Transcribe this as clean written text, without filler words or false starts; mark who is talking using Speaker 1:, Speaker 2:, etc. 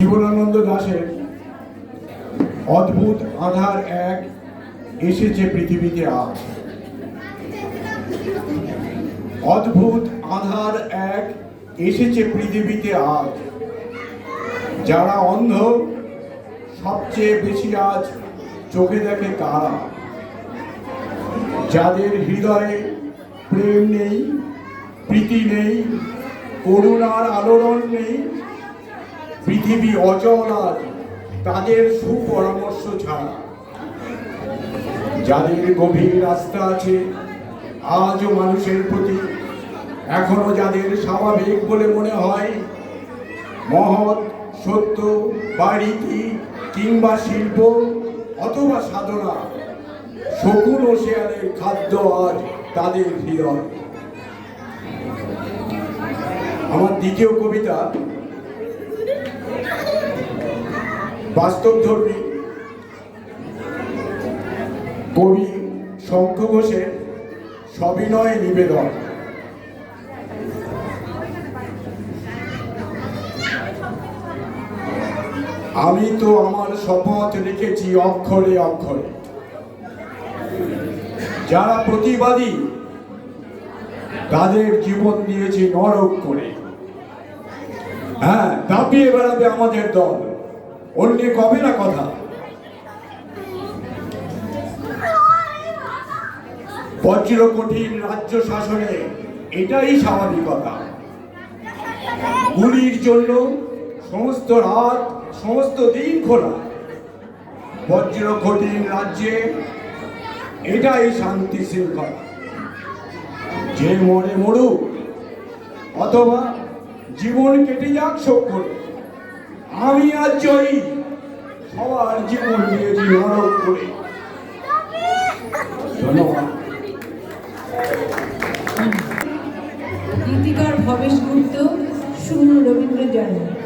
Speaker 1: জীবনানন্দ দাশের অদ্ভুত আধার এক এসেছে পৃথিবীতে আজ। অদ্ভুত আধার এক এসেছে পৃথিবীতে আজ। যারা অন্ধ সবচেয়ে বেশি আজ চোখে দেখে তারা, যাদের হৃদয়ে প্রেম নেই, প্রীতি নেই, করুণার আলোড়ন নেই, পৃথিবী অচল আজ তাদের সুপরামর্শ ছাড়া। যাদের গভীর আস্থা আছে আজও মানুষের প্রতি, এখনো যাদের স্বাভাবিক বলে মনে হয়, মহৎ সত্য বা রীতি কিংবা শিল্প অথবা সাধনা, শকুন ও শেয়ালের খাদ্য আজ তাদের হৃদয়। আমার দ্বিতীয় কবিতা বাস্তবধর্মী কবি শঙ্খ ঘোষের সবিনয় নিবেদন। আমি তো আমার শপথ রেখেছি অক্ষরে অক্ষরে, যারা প্রতিবাদী তাদের জীবন দিয়েছি নরক করে। হ্যাঁ, দাপিয়ে বেড়াবে আমাদের দল, অন্য কবে না কথা। বজ্র কঠিন রাজ্য শাসনে এটাই স্বাভাবিকতা। গুলির জন্য সমস্ত রাত সমস্ত দিন খোলা, বজ্র কঠিন রাজ্যে এটাই শান্তি শৃঙ্খলা। যে মরে মরুক অথবা জীবন কেটে যাক শোক করে, আমি আজ জয়ী, সবার জীবন দিয়েছি নরক করে। ধন্যবাদ।
Speaker 2: গীতিকার ভবেশ গুপ্ত, সুর রবীন্দ্র জয়ন্তী।